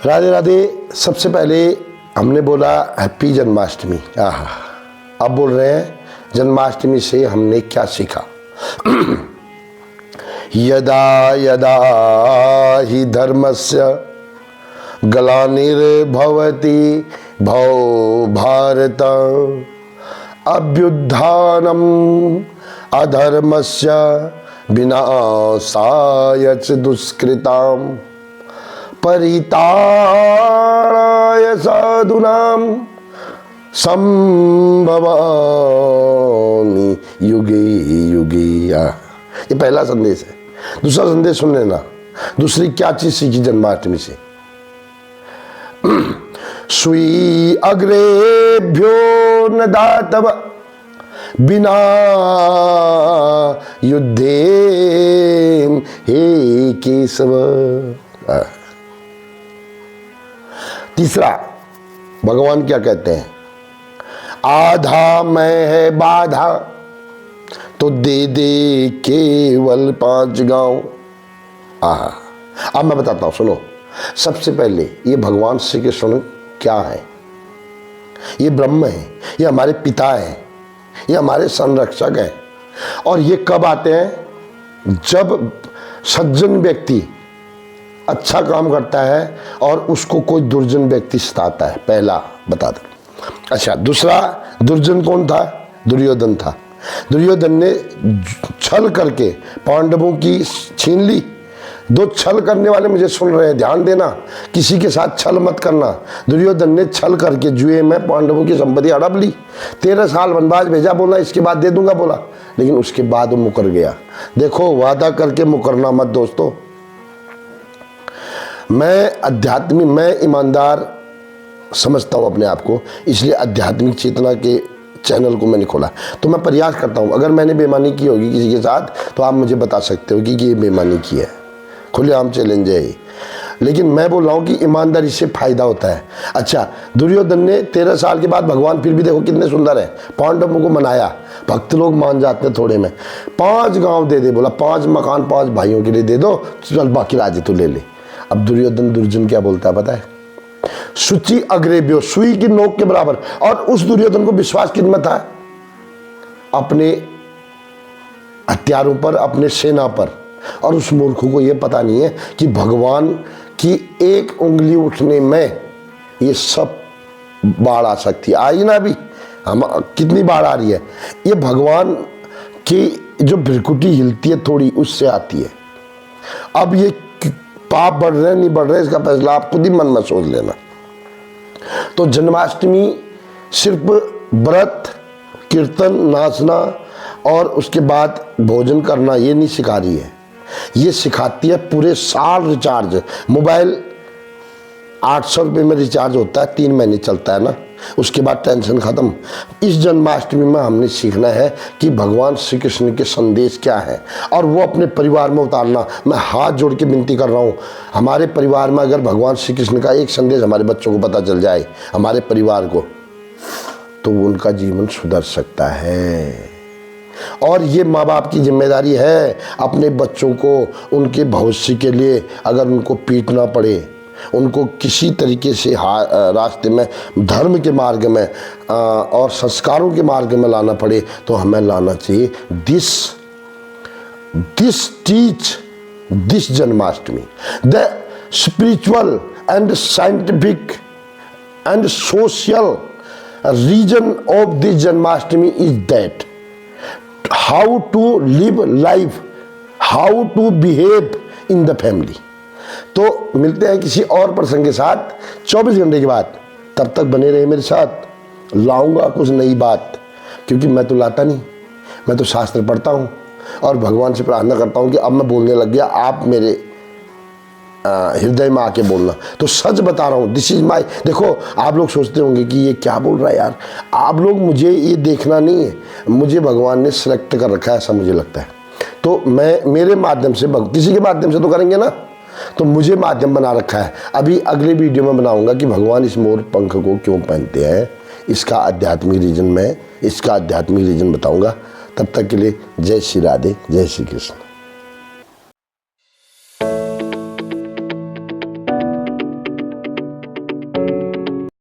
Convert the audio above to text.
राधे राधे। सबसे पहले हमने बोला हैप्पी जन्माष्टमी। अब बोल रहे हैं जन्माष्टमी से हमने क्या सीखा। यदा यदा हि धर्मस्य ग्लानिर्भवति भवो भारत अभ्युत्थानम् अधर्मस्य विनाशाय च दुष्कृताम् परित्राणाय साधूनां संभवामि युगे युगे। ये पहला संदेश है। दूसरा संदेश सुन लेना। दूसरी क्या चीज सीखी जन्माष्टमी से। सुई अग्रेभ्यो न दातव बिना युद्धे हे केशव। तीसरा भगवान क्या कहते हैं, आधा मैं है बाधा तो दे दे केवल 5 गांव। अब मैं बताता हूं, सुनो। सबसे पहले ये भगवान श्री कृष्ण क्या है, ये ब्रह्म है, ये हमारे पिता है, ये हमारे संरक्षक है। और ये कब आते हैं, जब सज्जन व्यक्ति अच्छा काम करता है और उसको कोई दुर्जन व्यक्ति सताता है। पहला बता दो। अच्छा, दूसरा दुर्जन कौन था, दुर्योधन था। दुर्योधन ने छल करके पांडवों की छीन ली। 2 छल करने वाले मुझे सुन रहे हैं, ध्यान देना, किसी के साथ छल मत करना। दुर्योधन ने छल करके जुए में पांडवों की संपत्ति हड़प ली। 13 साल वनवास भेजा, बोला इसके बाद दे दूंगा बोला, लेकिन उसके बाद वो मुकर गया। देखो, वादा करके मुकरना मत दोस्तों। मैं ईमानदार समझता हूँ अपने आप को, इसलिए आध्यात्मिक चेतना के चैनल को मैंने खोला। तो मैं प्रयास करता हूँ, अगर मैंने बेईमानी की होगी किसी के साथ तो आप मुझे बता सकते हो कि ये बेईमानी की है। खुलेआम चैलेंज है ये। लेकिन मैं बोल रहा हूँ कि ईमानदारी से फायदा होता है। अच्छा, दुर्योधन ने 13 साल के बाद भगवान फिर भी देखो कितने सुंदर है, पांडवों को मनाया। भक्त लोग मान जाते हैं थोड़े में। 5 गांव दे दे, बोला 5 मकान 5 भाइयों के लिए दे दो, चल बाकी राज्य तो ले ले। अब दुर्योधन दुर्जन क्या बोलता है पता है, सुचि अग्रेभ्यो, सुई की नोक के बराबर। और उस दुर्योधन को विश्वास कितना था, अपने हथियारों पर, अपने सेना पर। और उस मूर्खों को यह पता नहीं है कि भगवान की एक उंगली उठने में ये सब बाढ़ आ सकती है। आई ना, अभी हम कितनी बाढ़ आ रही है, ये भगवान की जो भ्रिकुटी हिलती है थोड़ी, उससे आती है। अब ये पाप बढ़ रहे नहीं बढ़ रहे, इसका फैसला आप खुद ही मन में सोच लेना। तो जन्माष्टमी सिर्फ व्रत, कीर्तन, नाचना और उसके बाद भोजन करना ये नहीं सिखा रही है। ये सिखाती है पूरे साल रिचार्ज। मोबाइल 800 रुपये में रिचार्ज होता है, 3 महीने चलता है ना, उसके बाद टेंशन खत्म। इस जन्माष्टमी में हमने सीखना है कि भगवान श्री कृष्ण के संदेश क्या है और वो अपने परिवार में उतारना। मैं हाथ जोड़ के विनती कर रहा हूँ, हमारे परिवार में अगर भगवान श्री कृष्ण का एक संदेश हमारे बच्चों को पता चल जाए, हमारे परिवार को, तो उनका जीवन सुधर सकता है। और ये माँ बाप की जिम्मेदारी है अपने बच्चों को उनके भविष्य के लिए, अगर उनको पीटना पड़े, उनको किसी तरीके से रास्ते में, धर्म के मार्ग में और संस्कारों के मार्ग में लाना पड़े, तो हमें लाना चाहिए। This Janmashtami, the spiritual and scientific and social reason of this Janmashtami is that how to live life, how to behave in the family. तो मिलते हैं किसी और प्रसंग के साथ 24 घंटे के बाद। तब तक बने रहे मेरे साथ, लाऊंगा कुछ नई बात, क्योंकि मैं तो लाता नहीं, मैं तो शास्त्र पढ़ता हूँ और भगवान से प्रार्थना करता हूँ कि अब मैं बोलने लग गया, आप मेरे हृदय में आके बोलना। तो सच बता रहा हूँ, दिस इज माई। देखो, आप लोग सोचते होंगे कि ये क्या बोल रहा है यार। आप लोग, मुझे ये देखना नहीं है, मुझे भगवान ने सिलेक्ट कर रखा है, ऐसा मुझे लगता है। तो मैं मेरे माध्यम से, किसी के माध्यम से तो करेंगे ना, तो मुझे माध्यम बना रखा है। अभी अगले वीडियो में बनाऊंगा कि भगवान इस मोर पंख को क्यों पहनते हैं, इसका आध्यात्मिक रीजन बताऊंगा। तब तक के लिए जय श्री राधे, जय श्री कृष्ण।